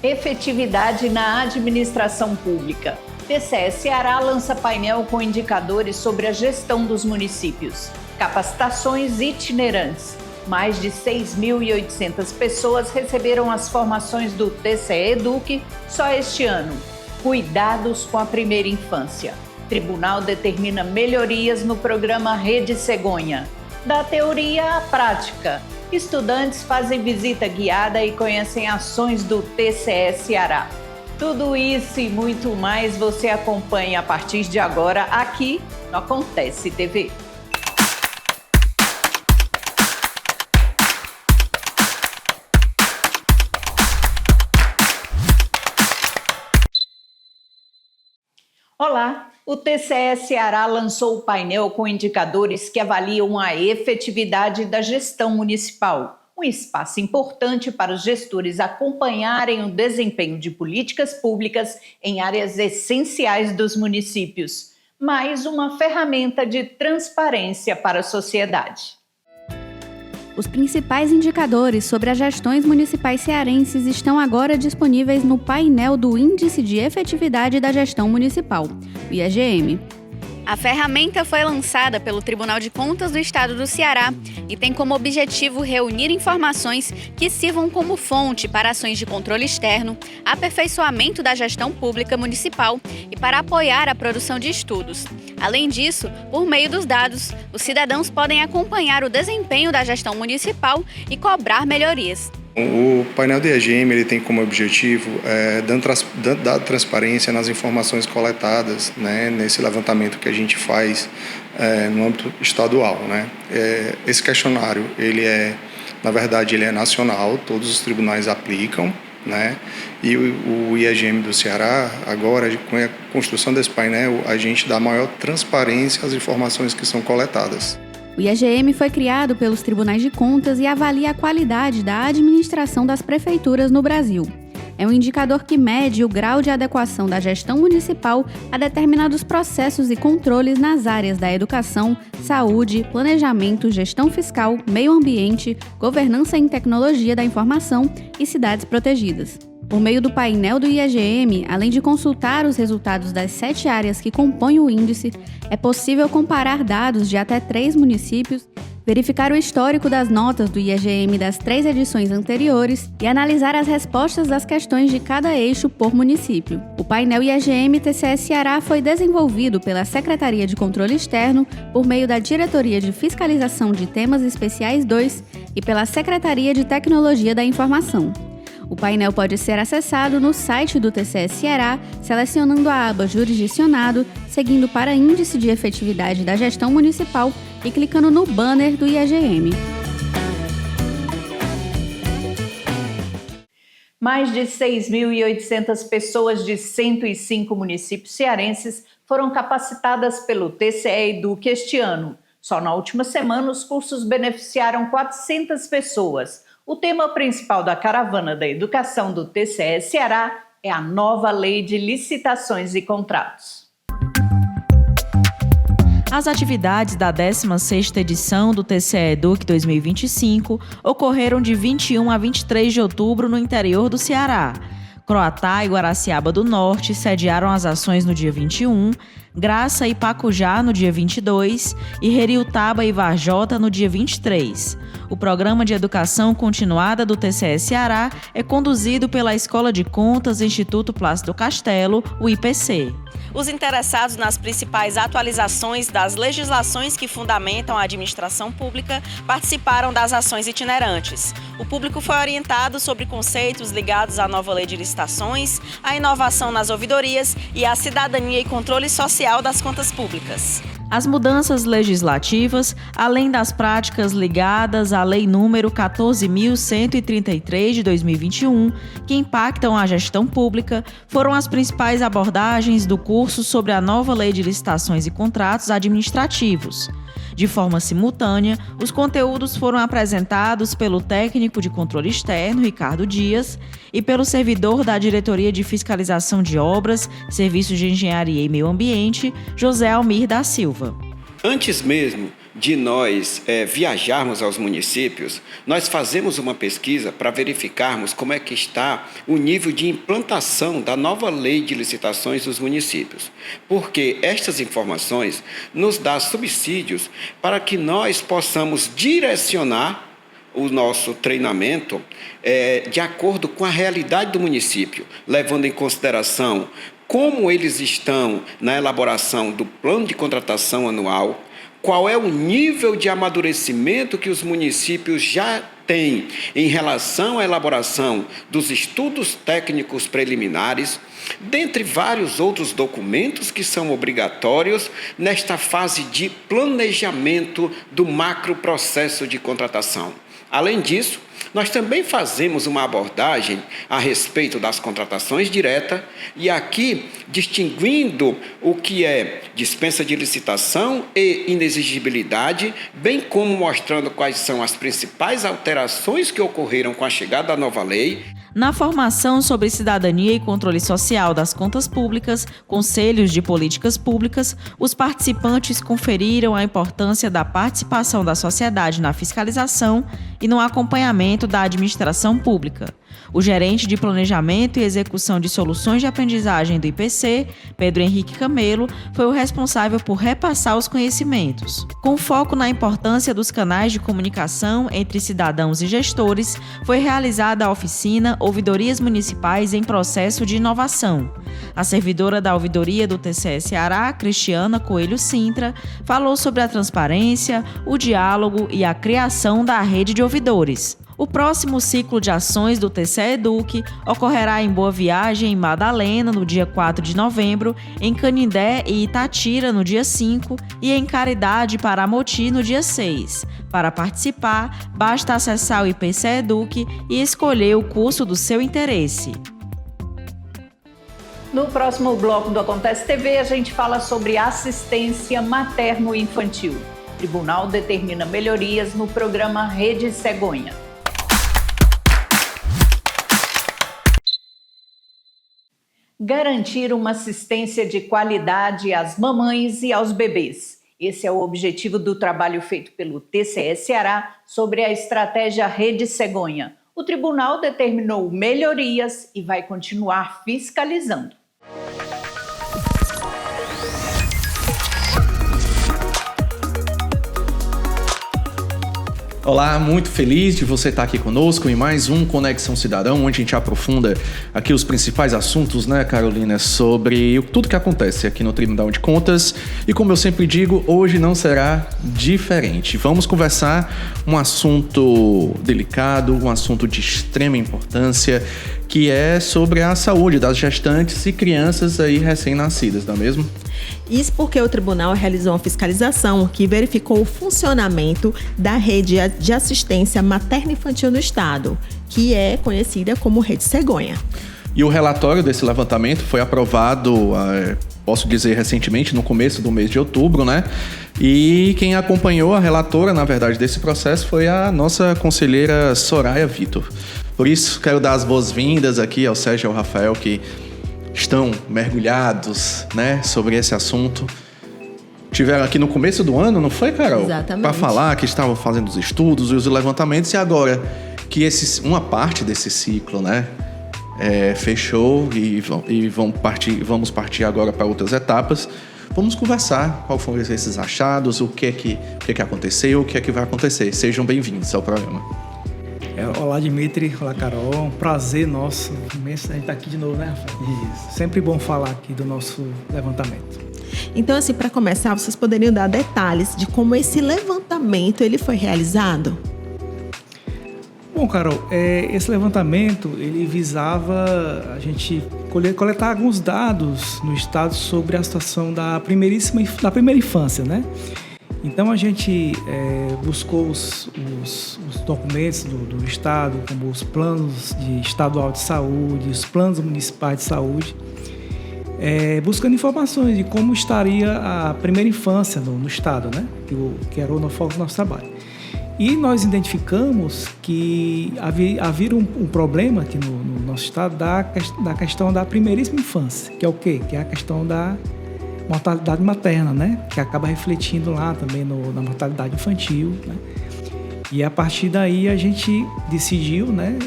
Efetividade na administração pública. TCE Ceará lança painel com indicadores sobre a gestão dos municípios. Capacitações itinerantes. Mais de 6.800 pessoas receberam as formações do TCE Eduque só este ano. Cuidados com a primeira infância. Tribunal determina melhorias no programa Rede Cegonha. Da teoria à prática. Estudantes fazem visita guiada e conhecem ações do TCE Ceará. Tudo isso e muito mais você acompanha a partir de agora aqui no Acontece TV. Olá! O TCE Ceará lançou o painel com indicadores que avaliam a efetividade da gestão municipal, um espaço importante para os gestores acompanharem o desempenho de políticas públicas em áreas essenciais dos municípios, mais uma ferramenta de transparência para a sociedade. Os principais indicadores sobre as gestões municipais cearenses estão agora disponíveis no painel do Índice de Efetividade da Gestão Municipal, o IEGM. A ferramenta foi lançada pelo Tribunal de Contas do Estado do Ceará e tem como objetivo reunir informações que sirvam como fonte para ações de controle externo, aperfeiçoamento da gestão pública municipal e para apoiar a produção de estudos. Além disso, por meio dos dados, os cidadãos podem acompanhar o desempenho da gestão municipal e cobrar melhorias. O painel do IEGM ele tem como objetivo dar transparência nas informações coletadas, né, nesse levantamento que a gente faz no âmbito estadual, né. Esse questionário, na verdade, ele é nacional, todos os tribunais aplicam, né, e o IEGM do Ceará, agora, com a construção desse painel, a gente dá maior transparência às informações que são coletadas. O IEGM foi criado pelos tribunais de contas e avalia a qualidade da administração das prefeituras no Brasil. É um indicador que mede o grau de adequação da gestão municipal a determinados processos e controles nas áreas da educação, saúde, planejamento, gestão fiscal, meio ambiente, governança em tecnologia da informação e cidades protegidas. Por meio do painel do IEGM, além de consultar os resultados das 7 áreas que compõem o índice, é possível comparar dados de até 3 municípios, verificar o histórico das notas do IEGM das 3 edições anteriores e analisar as respostas das questões de cada eixo por município. O painel IEGM TCE Ceará foi desenvolvido pela Secretaria de Controle Externo por meio da Diretoria de Fiscalização de Temas Especiais 2 e pela Secretaria de Tecnologia da Informação. O painel pode ser acessado no site do TCE Ceará, selecionando a aba Jurisdicionado, seguindo para Índice de Efetividade da Gestão Municipal e clicando no banner do IEGM. Mais de 6.800 pessoas de 105 municípios cearenses foram capacitadas pelo TCE Eduque este ano. Só na última semana, os cursos beneficiaram 400 pessoas. O tema principal da Caravana da Educação do TCE Ceará é a nova Lei de Licitações e Contratos. As atividades da 16ª edição do TCE Eduque 2025 ocorreram de 21 a 23 de outubro no interior do Ceará. Croatá e Guaraciaba do Norte sediaram as ações no dia 21, Graça e Pacujá no dia 22 e Heriutaba e Varjota no dia 23. O Programa de Educação Continuada do TCE Ceará é conduzido pela Escola de Contas Instituto Plácido Castelo, o IPC. Os interessados nas principais atualizações das legislações que fundamentam a administração pública participaram das ações itinerantes. O público foi orientado sobre conceitos ligados à nova lei de licitações, à inovação nas ouvidorias e à cidadania e controle social das contas públicas. As mudanças legislativas, além das práticas ligadas à Lei número 14.133 de 2021, que impactam a gestão pública, foram as principais abordagens do curso sobre a nova Lei de Licitações e Contratos Administrativos. De forma simultânea, os conteúdos foram apresentados pelo técnico de controle externo, Ricardo Dias, e pelo servidor da Diretoria de Fiscalização de Obras, Serviços de Engenharia e Meio Ambiente, José Almir da Silva. Antes mesmo de nós viajarmos aos municípios, nós fazemos uma pesquisa para verificarmos como é que está o nível de implantação da nova lei de licitações dos municípios. Porque estas informações nos dão subsídios para que nós possamos direcionar o nosso treinamento de acordo com a realidade do município, levando em consideração como eles estão na elaboração do plano de contratação anual, qual é o nível de amadurecimento que os municípios já têm em relação à elaboração dos estudos técnicos preliminares, dentre vários outros documentos que são obrigatórios nesta fase de planejamento do macroprocesso de contratação. Além disso, nós também fazemos uma abordagem a respeito das contratações diretas e aqui distinguindo o que é dispensa de licitação e inexigibilidade, bem como mostrando quais são as principais alterações que ocorreram com a chegada da nova lei. Na formação sobre cidadania e controle social das contas públicas, conselhos de políticas públicas, os participantes conferiram a importância da participação da sociedade na fiscalização e no acompanhamento da administração pública. O gerente de Planejamento e Execução de Soluções de Aprendizagem do IPC, Pedro Henrique Camelo, foi o responsável por repassar os conhecimentos. Com foco na importância dos canais de comunicação entre cidadãos e gestores, foi realizada a oficina Ouvidorias Municipais em Processo de Inovação. A servidora da ouvidoria do TCE Ceará, Cristiana Coelho Sintra, falou sobre a transparência, o diálogo e a criação da rede de ouvidores. O próximo ciclo de ações do TCE Eduque ocorrerá em Boa Viagem, em Madalena, no dia 4 de novembro, em Canindé e Itatira, no dia 5, e em Caridade, Paramoti, no dia 6. Para participar, basta acessar o IPC Eduque e escolher o curso do seu interesse. No próximo bloco do Acontece TV, a gente fala sobre assistência materno-infantil. O tribunal determina melhorias no programa Rede Cegonha. Garantir uma assistência de qualidade às mamães e aos bebês. Esse é o objetivo do trabalho feito pelo TCE Ceará sobre a estratégia Rede Cegonha. O tribunal determinou melhorias e vai continuar fiscalizando. Olá, muito feliz de você estar aqui conosco em mais um Conexão Cidadão, onde a gente aprofunda aqui os principais assuntos, né, Carolina, sobre tudo que acontece aqui no Tribunal de Contas. E como eu sempre digo, hoje não será diferente. Vamos conversar um assunto delicado, um assunto de extrema importância, que é sobre a saúde das gestantes e crianças aí recém-nascidas, não é mesmo? Isso porque o tribunal realizou uma fiscalização que verificou o funcionamento da rede de assistência materno-infantil no estado, que é conhecida como Rede Cegonha. E o relatório desse levantamento foi aprovado, posso dizer, recentemente, no começo do mês de outubro, né? E quem acompanhou a relatora, na verdade, desse processo foi a nossa conselheira Soraya Vitor. Por isso, quero dar as boas-vindas aqui ao Sérgio e ao Rafael, que estão mergulhados, né, sobre esse assunto. Tiveram aqui no começo do ano, não foi, Carol? Exatamente. Para falar que estavam fazendo os estudos e os levantamentos, e agora que uma parte desse ciclo, né, fechou e vamos partir agora para outras etapas. Vamos conversar qual foram esses achados, o que é que aconteceu, o que é que vai acontecer. Sejam bem-vindos ao programa. Olá, Dimitri. Olá, Carol. Um prazer nosso imenso a gente estar aqui de novo, né, Rafael? Isso. Sempre bom falar aqui do nosso levantamento. Então, assim, para começar, vocês poderiam dar detalhes de como esse levantamento ele foi realizado? Bom, Carol, esse levantamento ele visava a gente coletar alguns dados no estado sobre a situação da primeira infância, né? Então a gente buscou os documentos do estado, como os planos estadual de saúde, os planos municipais de saúde, buscando informações de como estaria a primeira infância no estado, né? Que era o foco do nosso trabalho. E nós identificamos que havia um problema aqui no nosso estado da questão da primeiríssima infância, que é o quê? Que é a questão da mortalidade materna, né? Que acaba refletindo lá também na mortalidade infantil, né? E a partir daí a gente decidiu, né,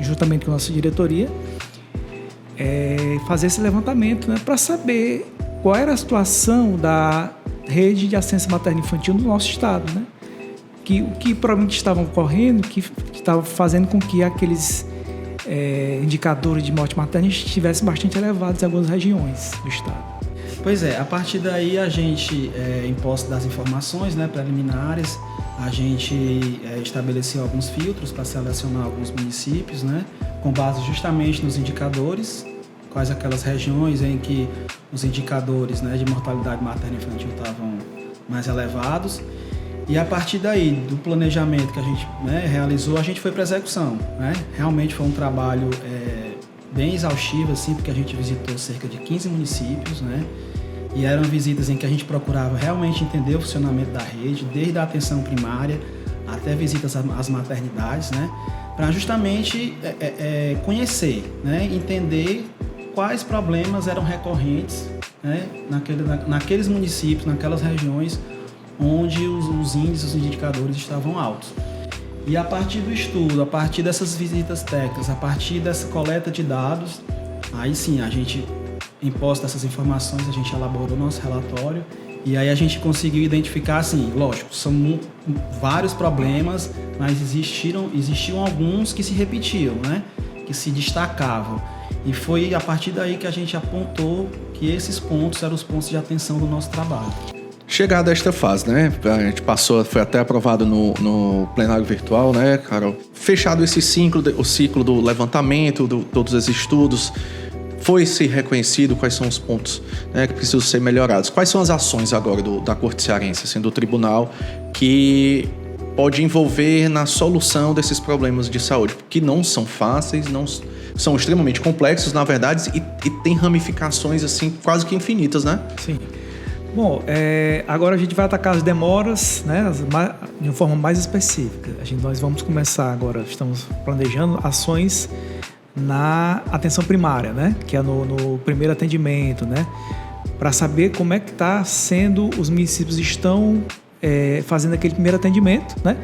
juntamente com a nossa diretoria, fazer esse levantamento, né, para saber qual era a situação da rede de assistência materna infantil no nosso estado, né? O que provavelmente estava ocorrendo, que estava fazendo com que aqueles indicadores de morte materna estivessem bastante elevados em algumas regiões do estado. Pois é, a partir daí a gente, em posse das informações, né, preliminares, a gente estabeleceu alguns filtros para selecionar alguns municípios, né, com base justamente nos indicadores, quais aquelas regiões em que os indicadores, né, de mortalidade materna e infantil estavam mais elevados. E a partir daí, do planejamento que a gente, né, realizou, a gente foi para a execução, né? Realmente foi um trabalho bem exaustivo, assim, porque a gente visitou cerca de 15 municípios, né? E eram visitas em que a gente procurava realmente entender o funcionamento da rede, desde a atenção primária até visitas às maternidades, né? Para justamente conhecer, né? Entender quais problemas eram recorrentes, né? Naqueles municípios, naquelas regiões onde os índices, os indicadores estavam altos. E a partir do estudo, a partir dessas visitas técnicas, a partir dessa coleta de dados, aí sim, a gente, em posse dessas informações, a gente elaborou o nosso relatório e aí a gente conseguiu identificar, assim, lógico, são vários problemas, mas existiam alguns que se repetiam, né? Que se destacavam. E foi a partir daí que a gente apontou que esses pontos eram os pontos de atenção do nosso trabalho. Chegada a esta fase, né? A gente passou, foi até aprovado no plenário virtual, né, Carol? Fechado esse ciclo, o ciclo do levantamento, todos os estudos, foi-se reconhecido quais são os pontos, né, que precisam ser melhorados. Quais são as ações agora da Corte Cearense, assim, do tribunal, que pode envolver na solução desses problemas de saúde, que não são fáceis, não são extremamente complexos, na verdade, e tem ramificações assim quase que infinitas, né? Sim. Bom, agora a gente vai atacar as demoras, né, de uma forma mais específica. Nós vamos começar agora, estamos planejando ações na atenção primária, né, que é no primeiro atendimento, né, para saber como é que está sendo, os municípios estão fazendo aquele primeiro atendimento, né,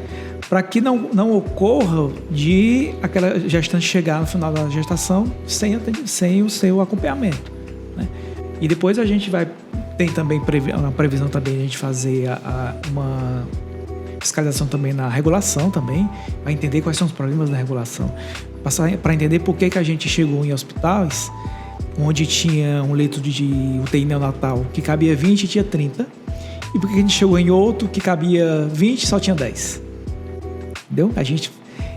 para que não ocorra de aquela gestante chegar no final da gestação sem o seu acompanhamento, né. E depois a gente tem também uma previsão também de a gente fazer uma fiscalização também na regulação também, para entender quais são os problemas da regulação, para entender por que a gente chegou em hospitais onde tinha um leito de UTI neonatal que cabia 20 e tinha 30, e por que a gente chegou em outro que cabia 20 e só tinha 10. Entendeu?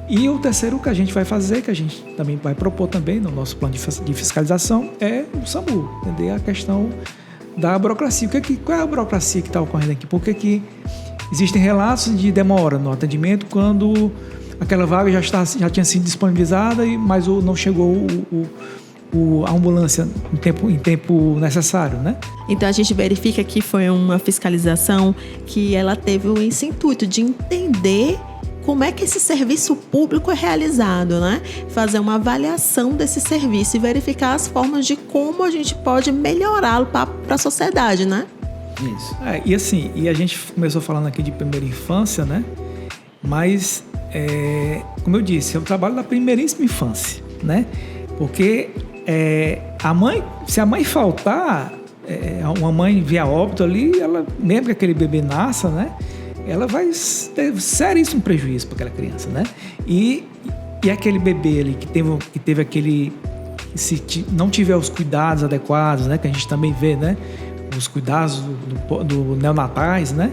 E o terceiro que a gente vai fazer, que a gente também vai propor também no nosso plano de fiscalização, é o SAMU, entender a questão da burocracia. Qual é a burocracia que está ocorrendo aqui? Por que existem relatos de demora no atendimento quando aquela vaga já tinha sido disponibilizada, mas não chegou a ambulância em tempo necessário, né? Então a gente verifica que foi uma fiscalização que ela teve esse intuito de entender como é que esse serviço público é realizado, né? Fazer uma avaliação desse serviço e verificar as formas de como a gente pode melhorá-lo para a sociedade, né? Isso. E a gente começou falando aqui de primeira infância, né? Mas, como eu disse, é um trabalho da primeiríssima infância, né? Porque se a mãe faltar, uma mãe via óbito ali, ela, mesmo que aquele bebê nasça, né? Ela vai ter seríssimo prejuízo para aquela criança, né? E aquele bebê ali que teve aquele... Se não tiver os cuidados adequados, né? Que a gente também vê, né? Os cuidados do neonatais, né?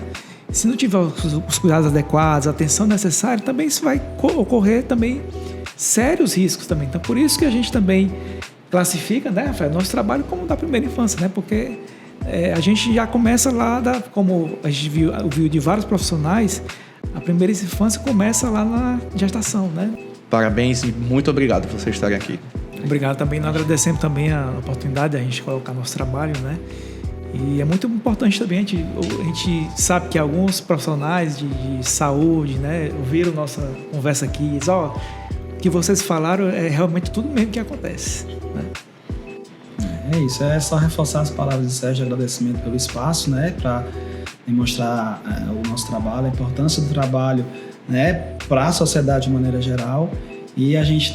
Se não tiver os cuidados adequados, a atenção necessária, também isso vai ocorrer também sérios riscos também. Então, por isso que a gente também classifica, né, Rafael, nosso trabalho como da primeira infância, né? Porque a gente já começa lá, como a gente viu de vários profissionais, a primeira infância começa lá na gestação, né? Parabéns e muito obrigado por vocês estarem aqui. Obrigado também, nós agradecemos também a oportunidade de a gente colocar nosso trabalho, né? E é muito importante também, a gente sabe que alguns profissionais de saúde, né, ouviram nossa conversa aqui e dizem, o que vocês falaram é realmente tudo mesmo que acontece, né? É isso, é só reforçar as palavras de Sérgio de agradecimento pelo espaço, né, para demonstrar o nosso trabalho, a importância do trabalho, né, para a sociedade de maneira geral, e a gente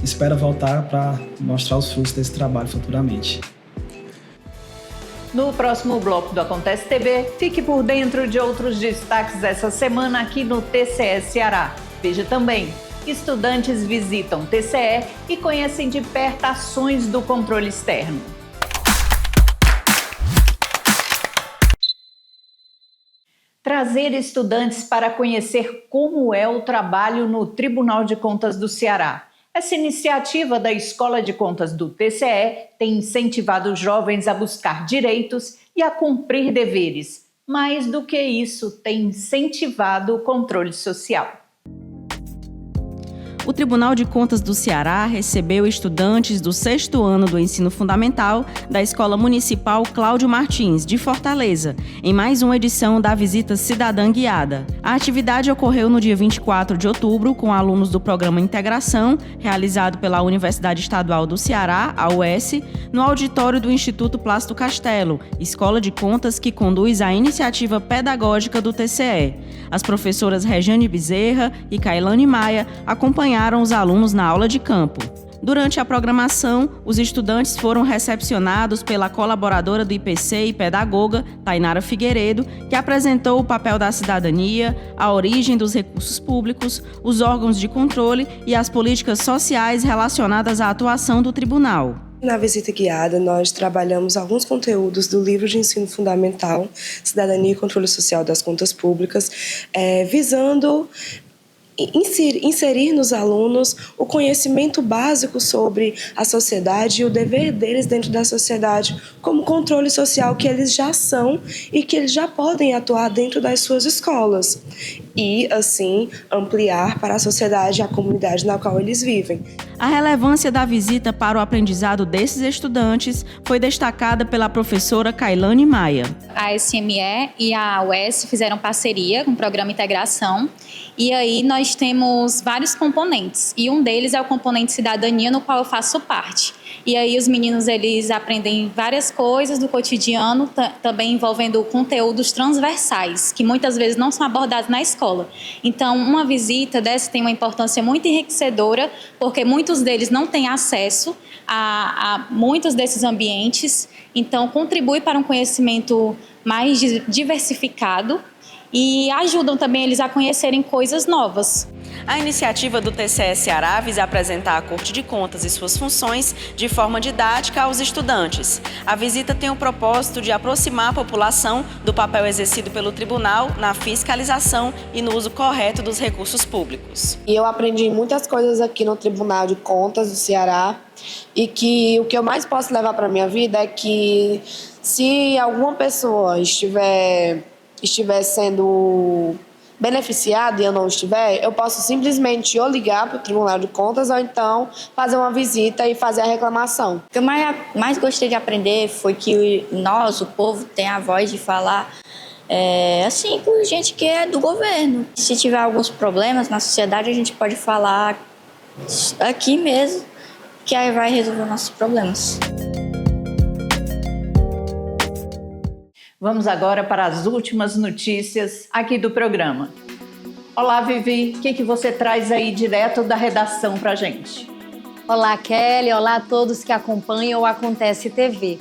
espera voltar para mostrar os frutos desse trabalho futuramente. No próximo bloco do Acontece TV, fique por dentro de outros destaques essa semana aqui no TCE Ceará. Veja também, estudantes visitam TCE e conhecem de perto ações do controle externo. Trazer estudantes para conhecer como é o trabalho no Tribunal de Contas do Ceará. Essa iniciativa da Escola de Contas do TCE tem incentivado os jovens a buscar direitos e a cumprir deveres. Mais do que isso, tem incentivado o controle social. O Tribunal de Contas do Ceará recebeu estudantes do 6º ano do ensino fundamental da Escola Municipal Cláudio Martins, de Fortaleza, em mais uma edição da Visita Cidadã Guiada. A atividade ocorreu no dia 24 de outubro com alunos do Programa Integração, realizado pela Universidade Estadual do Ceará, a UES, no auditório do Instituto Plácido Castelo, escola de contas que conduz a iniciativa pedagógica do TCE. As professoras Regiane Bezerra e Kailane Maia acompanharam os alunos na aula de campo. Durante a programação, os estudantes foram recepcionados pela colaboradora do IPC e pedagoga, Tainara Figueiredo, que apresentou o papel da cidadania, a origem dos recursos públicos, os órgãos de controle e as políticas sociais relacionadas à atuação do tribunal. Na visita guiada, nós trabalhamos alguns conteúdos do livro de ensino fundamental, Cidadania e Controle Social das Contas Públicas, visando inserir nos alunos o conhecimento básico sobre a sociedade e o dever deles dentro da sociedade, como controle social que eles já são e que eles já podem atuar dentro das suas escolas e, assim, ampliar para a sociedade e a comunidade na qual eles vivem. A relevância da visita para o aprendizado desses estudantes foi destacada pela professora Kailane Maia. A SME e a UES fizeram parceria com o Programa Integração e aí nós temos vários componentes e um deles é o componente cidadania, no qual eu faço parte. E aí os meninos, eles aprendem várias coisas do cotidiano, também envolvendo conteúdos transversais, que muitas vezes não são abordados na escola. Então, uma visita dessa tem uma importância muito enriquecedora, porque muitos deles não têm acesso a muitos desses ambientes, então contribui para um conhecimento mais diversificado e ajudam também eles a conhecerem coisas novas. A iniciativa do TCE Ceará visa apresentar a Corte de Contas e suas funções de forma didática aos estudantes. A visita tem o propósito de aproximar a população do papel exercido pelo tribunal na fiscalização e no uso correto dos recursos públicos. E eu aprendi muitas coisas aqui no Tribunal de Contas do Ceará e que o que eu mais posso levar para a minha vida é que se alguma pessoa estiver sendo beneficiado e eu não estiver, eu posso simplesmente ou ligar para o Tribunal de Contas ou então fazer uma visita e fazer a reclamação. O que eu mais gostei de aprender foi que nós, o povo, tem a voz de falar assim com gente que é do governo. Se tiver alguns problemas na sociedade, a gente pode falar aqui mesmo, que aí vai resolver nossos problemas. Vamos agora para as últimas notícias aqui do programa. Olá, Vivi, o que você traz aí direto da redação para a gente? Olá, Kelly, olá a todos que acompanham o Acontece TV.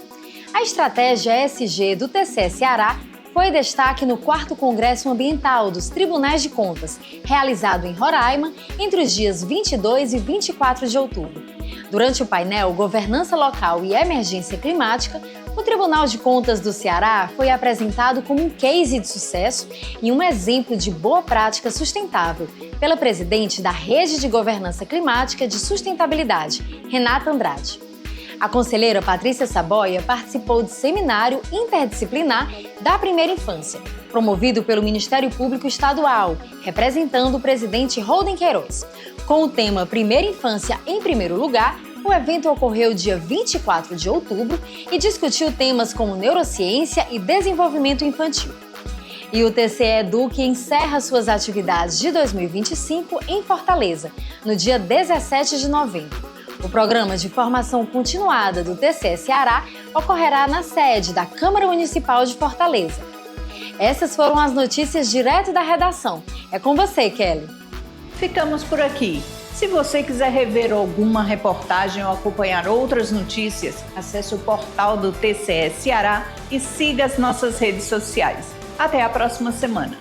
A estratégia ESG do TCE Ceará foi destaque no 4º Congresso Ambiental dos Tribunais de Contas, realizado em Roraima entre os dias 22 e 24 de outubro. Durante o painel Governança Local e Emergência Climática, o Tribunal de Contas do Ceará foi apresentado como um case de sucesso e um exemplo de boa prática sustentável pela presidente da Rede de Governança Climática de Sustentabilidade, Renata Andrade. A conselheira Patrícia Saboia participou de seminário interdisciplinar da primeira infância, promovido pelo Ministério Público Estadual, representando o presidente Holden Queiroz. Com o tema Primeira Infância em Primeiro Lugar, o evento ocorreu dia 24 de outubro e discutiu temas como neurociência e desenvolvimento infantil. E o TCE Eduque encerra suas atividades de 2025 em Fortaleza, no dia 17 de novembro. O programa de formação continuada do TCE Ceará ocorrerá na sede da Câmara Municipal de Fortaleza. Essas foram as notícias direto da redação. É com você, Kelly. Ficamos por aqui. Se você quiser rever alguma reportagem ou acompanhar outras notícias, acesse o portal do TCE Ceará e siga as nossas redes sociais. Até a próxima semana.